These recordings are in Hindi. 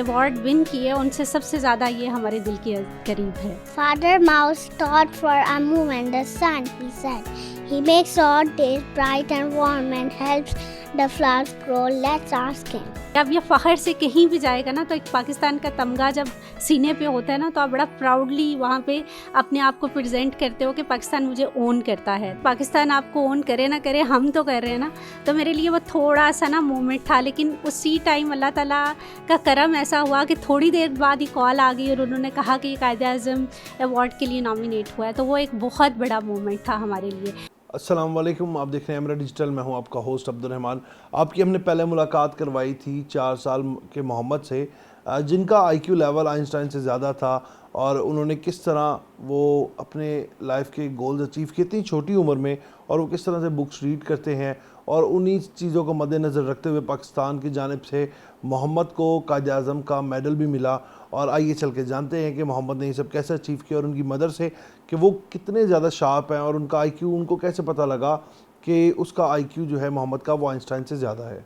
अवार्ड विन किए उनसे सबसे ज़्यादा ये हमारे दिल के करीब है। Father Mouse thought for a moment the sun, he said. He makes all days bright and warm and helps the flowers grow. Let's ask him. जब ये फ़ख्र से कहीं भी जाएगा ना, तो एक पाकिस्तान का तमगा जब सीने पे होता है ना, तो आप बड़ा प्राउडली वहाँ पे अपने आप को प्रेजेंट करते हो कि पाकिस्तान मुझे ओन करता है। पाकिस्तान आपको ओन करे ना करे, हम तो कर रहे हैं ना। तो मेरे लिए वो थोड़ा सा ना मोमेंट था, लेकिन उसी टाइम अल्लाह ताला का करम ऐसा हुआ कि थोड़ी देर बाद ही कॉल आ गई और उन्होंने कहा कि कायद-ए-आज़म अवार्ड के लिए नॉमिनेट हुआ है। तो वो एक बहुत बड़ा मोमेंट था हमारे लिए। अस्सलाम वालेकुम, आप देख रहे हैं एमरा डिजिटल। मैं हूं आपका होस्ट अब्दुल रहमान। आपकी हमने पहले मुलाकात करवाई थी 4 साल के मोहम्मद से, जिनका आईक्यू लेवल आइंस्टाइन से ज़्यादा था और उन्होंने किस तरह वो अपने लाइफ के गोल्स अचीव किए इतनी छोटी उम्र में, और वो किस तरह से बुक्स रीड करते हैं। और उन्हीं चीज़ों को मद्देनज़र रखते हुए पाकिस्तान की जानिब से मोहम्मद को कायद-ए-आज़म का मेडल भी मिला। और आइए चल के जानते हैं कि मोहम्मद ने ये सब कैसे अचीव किया और उनकी मदर से कि वो कितने ज़्यादा शार्प हैं और उनका आईक्यू उनको कैसे पता लगा कि उसका आईक्यू जो है मोहम्मद का वो आइंस्टाइन से ज़्यादा है।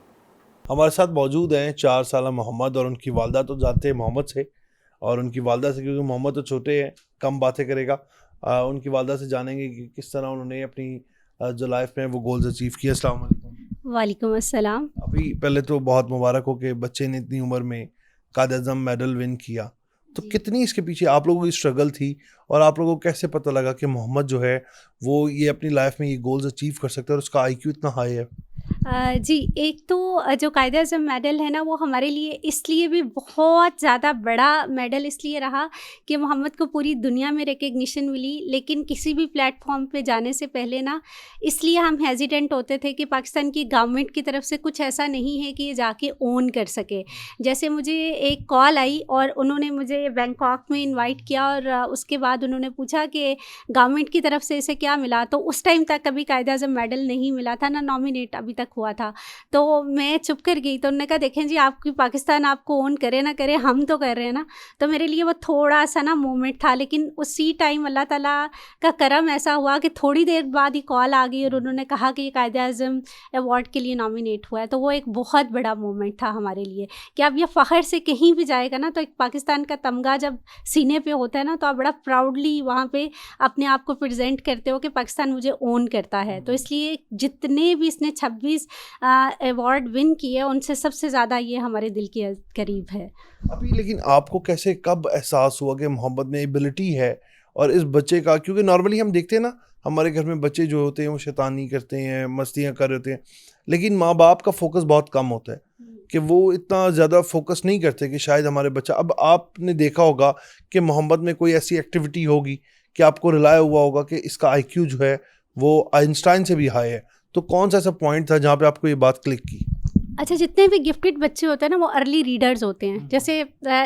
हमारे साथ मौजूद हैं 4 साल मोहम्मद और उनकी वालदा। तो जानते हैं मोहम्मद से और उनकी वालदा से, क्योंकि मोहम्मद तो छोटे हैं, कम बातें करेगा। उनकी वालदा से जानेंगे कि किस तरह उन्होंने अपनी जो लाइफ में वो गोल्स अचीव किए। अस्सलाम वालेकुम। वालेकुम अस्सलाम। अभी पहले तो बहुत मुबारक हो कि बच्चे ने इतनी उम्र में कायद-ए-आज़म मेडल विन किया। तो कितनी इसके पीछे आप लोगों की स्ट्रगल थी और आप लोगों को कैसे पता लगा कि मोहम्मद जो है वो ये अपनी लाइफ में ये गोल्स अचीव कर सकता है और उसका आईक्यू इतना हाई है? जी, एक तो जो कायद-ए-आज़म मेडल है ना, वो हमारे लिए इसलिए भी बहुत ज़्यादा बड़ा मेडल इसलिए रहा कि मोहम्मद को पूरी दुनिया में रिकग्निशन मिली। लेकिन किसी भी प्लेटफॉर्म पे जाने से पहले ना, इसलिए हम हेजिटेंट होते थे कि पाकिस्तान की गवर्नमेंट की तरफ से कुछ ऐसा नहीं है कि ये जाके ओन कर सके। जैसे मुझे एक कॉल आई और उन्होंने मुझे बैंकॉक में इनवाइट किया और उसके बाद उन्होंने पूछा कि गवर्नमेंट की तरफ से इसे क्या मिला। तो उस टाइम तक कभी कायद-ए-आज़म मेडल नहीं मिला था, ना नॉमिनेट अभी तक हुआ था। तो मैं चुप कर गई। तो उन्होंने कहा देखें जी, आपकी पाकिस्तान आपको ओन करे ना करे, हम तो कर रहे हैं ना। तो मेरे लिए वो थोड़ा सा ना मोमेंट था, लेकिन उसी टाइम अल्लाह ताला का करम ऐसा हुआ कि थोड़ी देर बाद ही कॉल आ गई और उन्होंने कहा कि कायद-ए-आज़म अवार्ड के लिए नॉमिनेट हुआ है। तो वो एक बहुत बड़ा मोमेंट था हमारे लिए कि अब ये फ़ख्र से कहीं भी जाएगा ना, तो एक पाकिस्तान का तमगा जब सीने पे होता है ना, तो आप बड़ा प्राउडली वहाँ पे अपने आप को प्रेजेंट करते हो कि पाकिस्तान मुझे ओन करता है। तो इसलिए जितने भी इसने 26 अवार्ड विन किए उनसे सबसे ज़्यादा ये हमारे दिल के करीब है। अभी लेकिन आपको कैसे कब एहसास हुआ कि मोहम्मद में एबिलिटी है और इस बच्चे का, क्योंकि नॉर्मली हम देखते हैं ना हमारे घर में बच्चे जो होते हैं वो शैतानी करते हैं, मस्तियाँ कर रहे होते हैं, लेकिन माँ बाप का फोकस बहुत कम होता है कि वो इतना ज़्यादा फोकस नहीं करते कि शायद हमारे बच्चा। अब आपने देखा होगा कि मोहम्मद में कोई ऐसी एक्टिविटी होगी कि आपको रिलाय हुआ होगा कि इसका आईक्यू जो है वो आइंस्टाइन से भी हाई है। तो कौन सा ऐसा पॉइंट था जहाँ पे आपको ये बात क्लिक की? अच्छा, जितने भी गिफ्टेड बच्चे होते हैं ना, वो अर्ली रीडर्स होते हैं। जैसे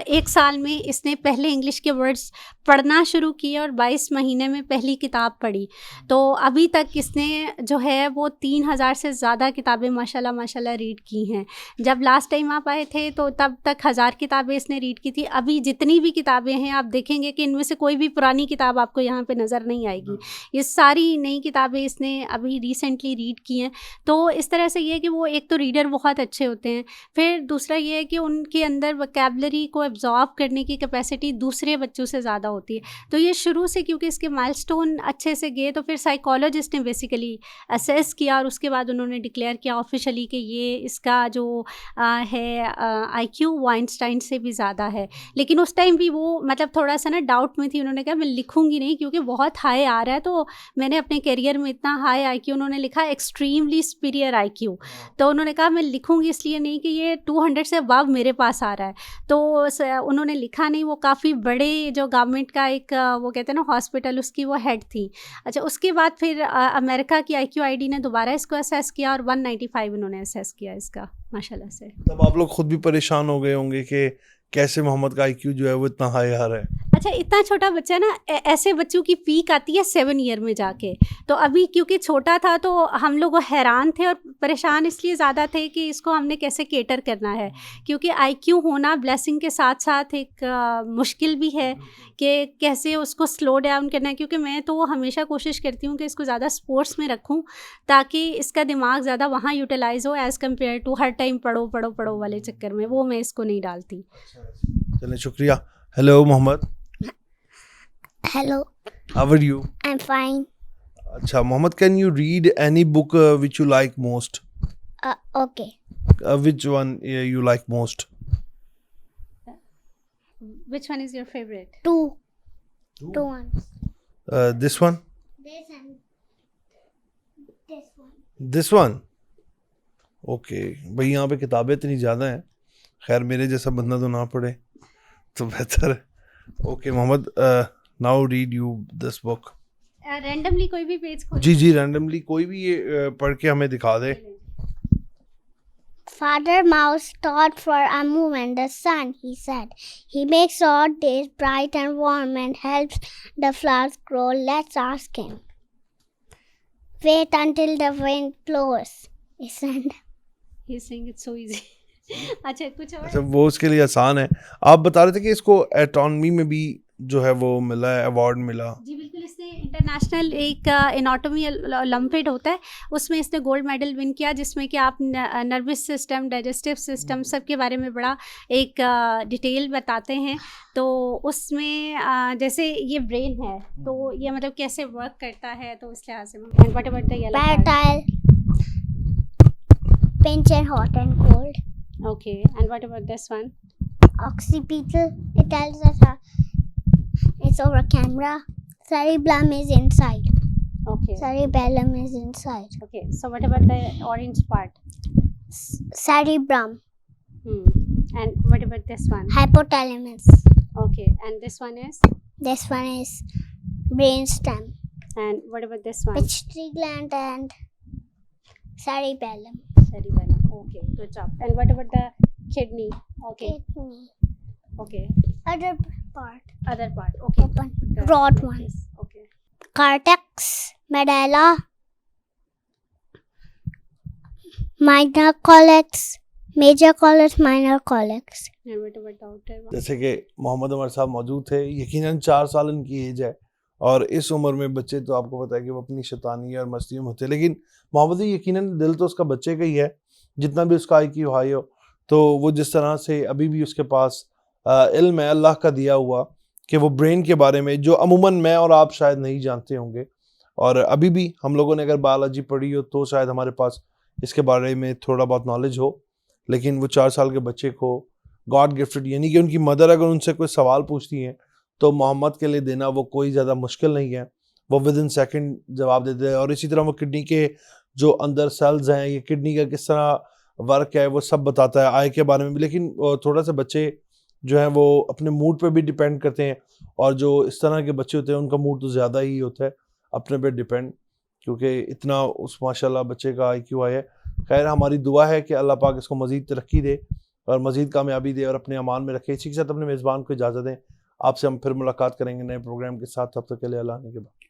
1 साल में इसने पहले इंग्लिश के वर्ड्स पढ़ना शुरू किए और 22 महीने में पहली किताब पढ़ी। तो अभी तक इसने जो है वो 3000 से ज़्यादा किताबें माशाल्लाह माशाल्लाह रीड की हैं। जब लास्ट टाइम आप आए थे तो तब तक 1000 किताबें इसने रीड की थी। अभी जितनी भी किताबें हैं आप देखेंगे कि इनमें से कोई भी पुरानी किताब आपको यहाँ पे नज़र नहीं आएगी। ये सारी नई किताबें इसने अभी रिसेंटली रीड की हैं। तो इस तरह से ये है कि वो एक तो रीडर बहुत अच्छे होते हैं। फिर दूसरा ये है कि उनके अंदर वोकैबुलरी को एब्जॉर्ब करने की कैपेसिटी दूसरे बच्चों से ज़्यादा होती है। तो ये शुरू से क्योंकि इसके माइलस्टोन अच्छे से गए, तो फिर साइकोलॉजिस्ट ने बेसिकली असेस किया और उसके बाद उन्होंने डिक्लेयर किया ऑफिशियली कि ये इसका जो है आईक्यू वो आइंस्टाइन से भी ज़्यादा है। लेकिन उस टाइम भी वो मतलब थोड़ा सा ना डाउट में थी। उन्होंने कहा मैं लिखूंगी नहीं क्योंकि बहुत हाई आ रहा है। तो मैंने अपने करियर में इतना हाई आईक्यू, उन्होंने लिखा एक्सट्रीमली सुपीरियर आईक्यू। तो उन्होंने कहा मैं लिखूंगी इसलिए नहीं कि ये 200 से अबव मेरे पास आ रहा है। तो उन्होंने लिखा नहीं। वो काफ़ी बड़े जो गवर्नमेंट का एक वो कहते हैं ना हॉस्पिटल, उसकी वो हेड थी। अच्छा, उसके बाद फिर अमेरिका की IQID ने दोबारा इसको असेस किया और 195 इन्होंने असेस किया इसका माशाल्लाह से। तब आप लोग खुद भी परेशान हो गए होंगे कि कैसे मोहम्मद का आईक्यू जो है वो इतना हाई आ रहा है। अच्छा, इतना छोटा बच्चा ना, ऐसे बच्चों की पीक आती है 7 ईयर में जाके। तो अभी क्योंकि छोटा था तो हम लोग हैरान थे और परेशान इसलिए ज़्यादा थे कि इसको हमने कैसे केटर करना है, क्योंकि आईक्यू होना ब्लेसिंग के साथ साथ एक मुश्किल भी है कि कैसे उसको स्लो डाउन करना है। क्योंकि मैं तो हमेशा कोशिश करती हूँ कि इसको ज़्यादा स्पोर्ट्स में रखूँ ताकि इसका दिमाग ज़्यादा वहाँ यूटिलाइज हो एज़ कम्पेयर टू हर टाइम पढ़ो पढ़ो पढ़ो वाले चक्कर में, वो मैं इसको नहीं डालती। चलें, शुक्रिया। Hello Mohammed, Hello, how are you? I'm fine. अच्छा Mohammed, can you read any book which you like most? Okay. Which one you like most? Which one is your favorite? Two ones. This one? This and this one. This one? Okay. भाई यहाँ पे किताबें इतनी ज़्यादा हैं, खैर मेरे जैसा बंदा तो ना पढ़े तो बेहतर है। Okay Mohammed, now read you this book. Randomly कोई भी पेज खोल। जी, रैंडमली कोई भी ये पढ़ के हमें दिखा दे। Father Mouse thought for a moment. The sun, he said. He makes all days bright and warm and helps the flowers grow. Let's ask him. Wait until the wind blows, he said. He's saying it's so easy. अच्छा, कुछ और? अच्छा, वो उसके लिए आसान है। आप बता रहे थे कि इसको एटॉनमी में भी जो है वो मिला है, अवार्ड मिला। जी बिल्कुल, इसने इंटरनेशनल एक एनाटॉमी ओलंपिड होता है, उसमें इसने गोल्ड मेडल विन किया, जिसमें कि आप नर्वस सिस्टम, डाइजेस्टिव सिस्टम सब के बारे में बड़ा एक डिटेल बताते हैं। तो उसमें जैसे ये ब्रेन है तो ये मतलब कैसे वर्क करता है, तो इस लिहाज से। And what about the yellow part? Fertile, pinch and hot and cold. Okay, and what about this one? Occipital, it tells us it's over camera. Cerebellum is inside. Okay Cerebellum is inside. Okay, so what about the orange part? Cerebrum, and what about this one? hypothalamus. Okay, and this one is? This one is brainstem, and what about this one? pituitary gland and cerebellum. Cerebellum. Okay, good job. And what about the kidney? Okay, Kidney. okay. Other part. Other part. Okay. Open. The- Broad like one. this. Okay. Cortex, medulla, minor cortex, major cortex, minor cortex. And what about the outer one? जैसे कि मोहम्मद उमर साहब मौजूद थे, यकीनन 4 साल इनकी एज है और इस उम्र में बच्चे तो आपको पता है कि वो अपनी शैतानी और मस्तियों में होते हैं, लेकिन मोहम्मद यकीनन दिल तो उसका बच्चे का ही है, जितना भी उसका IQ हाई हो। तो वो जिस तरह से अभी भी उसके पास इल्म है अल्लाह का दिया हुआ कि वो ब्रेन के बारे में जो अमूमन मैं और आप शायद नहीं जानते होंगे, और अभी भी हम लोगों ने अगर बायोलॉजी पढ़ी हो तो शायद हमारे पास इसके बारे में थोड़ा बहुत नॉलेज हो, लेकिन वो 4 साल के बच्चे को गॉड गिफ्टेड, यानी कि उनकी मदर अगर उनसे कोई सवाल पूछती हैं तो मोहम्मद के लिए देना वो कोई ज़्यादा मुश्किल नहीं है, वो विद इन सेकेंड जवाब देते हैं। और इसी तरह वो किडनी के जो अंदर सेल्स हैं, ये किडनी का किस तरह वर्क है वो सब बताता है, आई के बारे में भी। लेकिन थोड़ा सा बच्चे जो हैं वो अपने मूड पे भी डिपेंड करते हैं, और जो इस तरह के बच्चे होते हैं उनका मूड तो ज़्यादा ही होता है अपने पे डिपेंड, क्योंकि इतना उस माशाल्लाह बच्चे का IQ है। खैर, हमारी दुआ है कि अल्लाह पाक इसको मज़ीद तरक्की दे और मज़ीद कामयाबी दे और अपने अमान में रखे। इसी के साथ अपने मेज़बान को इजाज़त दें, आपसे हम फिर मुलाकात करेंगे नए प्रोग्राम के साथ। तब तक के लिए अल्लाह ने के बाद।